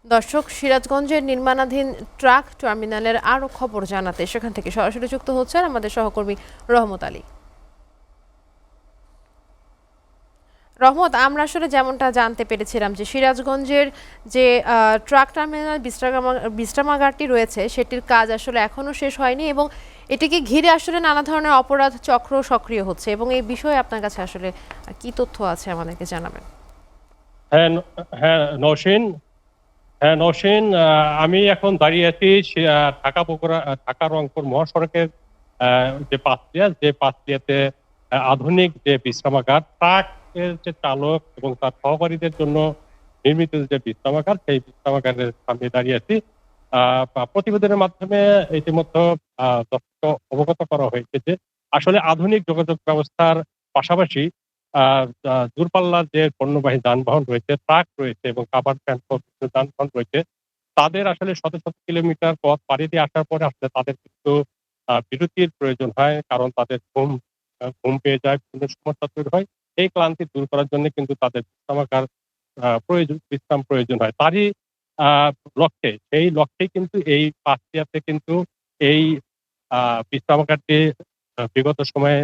দর্শক, সিরাজগঞ্জের নির্মাণাধীন ট্রাক টার্মিনালের আরও খবর জানাতে সেখান থেকে সরাসরি যুক্ত হচ্ছেন আমাদের সহকর্মী রহমত আলী। রহমত, আমরা আসলে যেমনটা জানতে পেরেছিলাম যে সিরাজগঞ্জের যে ট্রাক টার্মিনাল বিশ্রামাগারটি রয়েছে সেটির কাজ আসলে এখনও শেষ হয়নি এবং এটিকে ঘিরে আসলে নানা ধরনের অপরাধ চক্র সক্রিয় হচ্ছে, এবং এই বিষয়ে আপনার কাছে আসলে কি তথ্য আছে আমাদেরকে জানাবেন। হ্যাঁ, হ্যাঁ নওশীন, আমি এখন দাঁড়িয়ে আছি ঢাকা বগুড়া ঢাকা রংপুর মহাসড়কের যে পাঁচলিয়াতে আধুনিক যে বিশ্রামাগার, ট্রাকের যে চালক এবং তার সহকারীদের জন্য নির্মিত যে বিশ্রামাগার, সেই বিশ্রামাগারের সামনে দাঁড়িয়ে আছি। প্রতিবেদনের মাধ্যমে ইতিমধ্যে দর্শককে অবগত করা হয়েছে যে আসলে আধুনিক যোগাযোগ ব্যবস্থার পাশাপাশি দূরপাল্লার যে পণ্যবাহী যানবাহন রয়েছে, ট্রাক রয়েছে এবং কাভার ভ্যান যানবাহন রয়েছে, তাদের আসলে শত শত কিলোমিটার পথ পাড়ি দিয়ে আসার পরে আসলে তাদের কিন্তু বিরতির প্রয়োজন হয়, কারণ তাদের ঘুম পেয়ে যায়, বিভিন্ন সমস্যা তৈরি হয়। এই ক্লান্তি দূর করার জন্য কিন্তু তাদের বিশ্রামাগার বিশ্রাম প্রয়োজন হয়। তারই আহ সেই লক্ষ্যেই কিন্তু এই পাঁচটিয়াতে কিন্তু এই বিশ্রামাগারটি বিগত সময়ে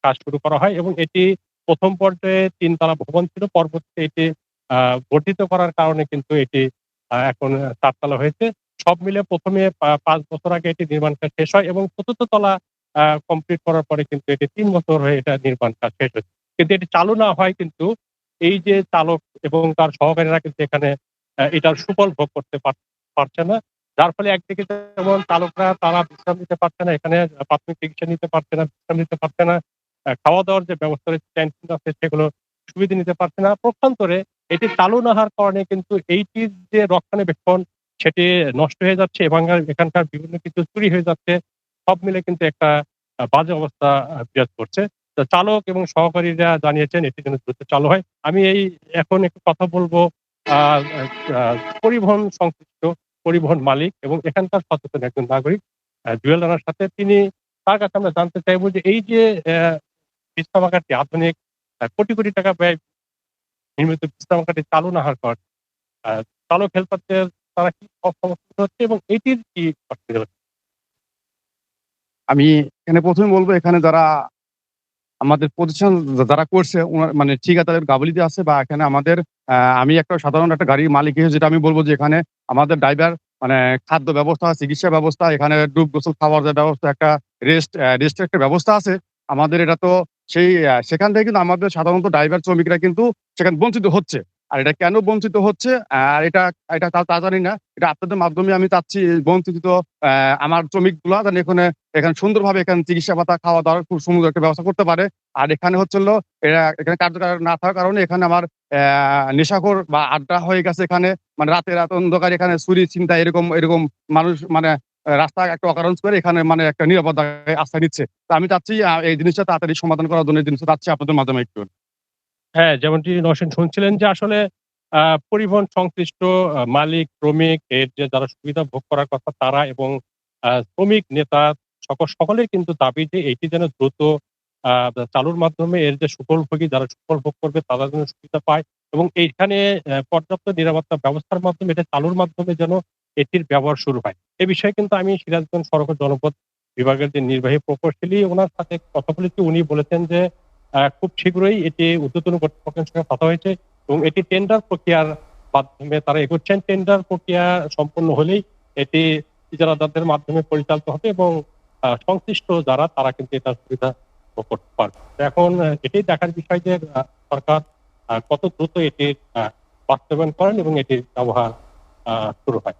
কাজ শুরু করা হয় এবং এটি প্রথম পর্যায়ে ৩ তলা ভবন ছিল। পরবর্তীতে এটি বর্ধিত করার কারণে কিন্তু এটি এখন ৪ তলা হয়েছে। সব মিলে প্রথমে ৫ বছর আগে এটি নির্মাণ কাজ শেষ হয় এবং ৪র্থ তলা কমপ্লিট করার পরে কিন্তু এটি ৩ বছর হয়ে এটা নির্মাণ কাজ শেষ হয়েছে। কিন্তু এটি চালু না হয় কিন্তু এই যে চালক এবং তার সহকারীরা কিন্তু এখানে এটার সুফল ভোগ করতে পারছে না। যার ফলে একদিকে যেমন চালকরা তারা বিশ্রাম নিতে পারছে না, এখানে প্রাথমিক চিকিৎসা নিতে পারছে না, বিশ্রাম নিতে পারছে না। খাওয়া-দাওয়ার যে ব্যবস্থা রয়েছে, ক্যান্টিন আছে, সেগুলো সুবিধা নিতে পারছে না। পক্ষান্তরে এটি চালু না হওয়ার কারণে কিন্তু এইটির যে রক্ষণাবেক্ষণ সেটি নষ্ট হয়ে যাচ্ছে এবং এখানকার বিভিন্ন কিছু চুরি হয়ে যাচ্ছে। সব মিলে কিন্তু একটা বাজে অবস্থা বিরাজ করছে। তো চালক এবং সহকারীরা জানিয়েছেন এটি যেন দ্রুত চালু হয়। আমি এখন একটু কথা বলবো আ আ পরিবহন সংশ্লিষ্ট পরিবহন মালিক এবং এখানকার সচেতন একজন নাগরিক জুয়েল রানার সাথে। তার কাছে আমরা জানতে চাইবো যে এই যে বিশ্রামাগারটি আধুনিক কোটি কোটি টাকা ব্যয় নির্মিত বিশ্রামাগারটি চালু না হওয়ার পর চালক হেলপারদের তারা কি সমস্যা হচ্ছে এবং এটির কি অসুবিধা হচ্ছে? আমি এখানে ১ম এ বলব, এখানে যারা আমাদের প্রতিষ্ঠান যারা করছে মানে ঠিকাদারের গাফিলতি আছে, বা এখানে আমাদের আমি একটা সাধারণ একটা গাড়ির মালিক হিসেবে যেটা আমি বলব যে এখানে আমাদের ড্রাইভার মানে খাদ্য ব্যবস্থা, চিকিৎসা ব্যবস্থা, এখানে ডুব গোসল খাওয়ার যে ব্যবস্থা, একটা রেস্টের একটা ব্যবস্থা আছে। আমাদের এটা তো সেই সেখান থেকে কিন্তু আমাদের সাধারণত ড্রাইভার শ্রমিকরা কিন্তু সেখানে বঞ্চিত হচ্ছে। আর এটা কেন বঞ্চিত হচ্ছে আর এটা এটা তা জানি না। এটা আপনাদের মাধ্যমে আমি চাচ্ছি এই বঞ্চিত আমার শ্রমিকগুলা যেন এখানে সুন্দরভাবে এখানে চিকিৎসা ভাতা, খাওয়া-দাওয়ার খুব সুন্দর একটা ব্যবস্থা করতে পারে। আর এখানে হচ্ছে হলো এরা এখানে কার্যকর না থাকার কারণে এখানে আমার নেশাখোর বা আড্ডা হয়ে গেছে এখানে। মানে রাত অন্ধকারে এখানে চুরি, ছিনতাই এরকম মানুষ মানে রাস্তায় একটা occurrence করে এখানে মানে একটা নিরাপত্তার আশ্রয় নিচ্ছে। তো আমি চাচ্ছি এই জিনিসটা তাড়াতাড়ি সমাধান করার জন্য এই জিনিসটা চাচ্ছি আপনাদের মাধ্যমে একটু। হ্যাঁ, যেমনটি নওশীন শুনছিলেন যে আসলে পরিবহন সংশ্লিষ্ট মালিক, শ্রমিক এর যে যারা সুবিধা ভোগ করার কথা তারা এবং শ্রমিক নেতা সকলের কিন্তু দাবি যে এটি যেন দ্রুত আ চালুর মাধ্যমে এর যে সুফলভোগী যারা সুফল ভোগ করবে তারা যেন সুবিধা পায় এবং এইখানে পর্যাপ্ত নিরাপত্তা ব্যবস্থার মাধ্যমে এটা চালুর মাধ্যমে যেন এটির ব্যবহার শুরু হয়। এ বিষয়ে কিন্তু আমি সিরাজগঞ্জ সড়ক ও জনপথ বিভাগের যে নির্বাহী প্রকৌশলী উনার সাথে কথা বলেছি। উনি বলেছেন যে খুব শীঘ্রই এটি ঊর্ধ্বতন কর্তৃপক্ষের সঙ্গে কথা হয়েছে এবং এটি টেন্ডার প্রক্রিয়ার মাধ্যমে তারা এগোচ্ছেন। টেন্ডার প্রক্রিয়া সম্পন্ন হলেই এটি ইজারাদারদের মাধ্যমে পরিচালিত হবে এবং সংশ্লিষ্ট যারা তারা কিন্তু এটার সুবিধা ভোগ করতে পারবে। তো এখন এটাই দেখার বিষয় যে সরকার কত দ্রুত এটির বাস্তবায়ন করেন এবং এটির ব্যবহার শুরু হয়।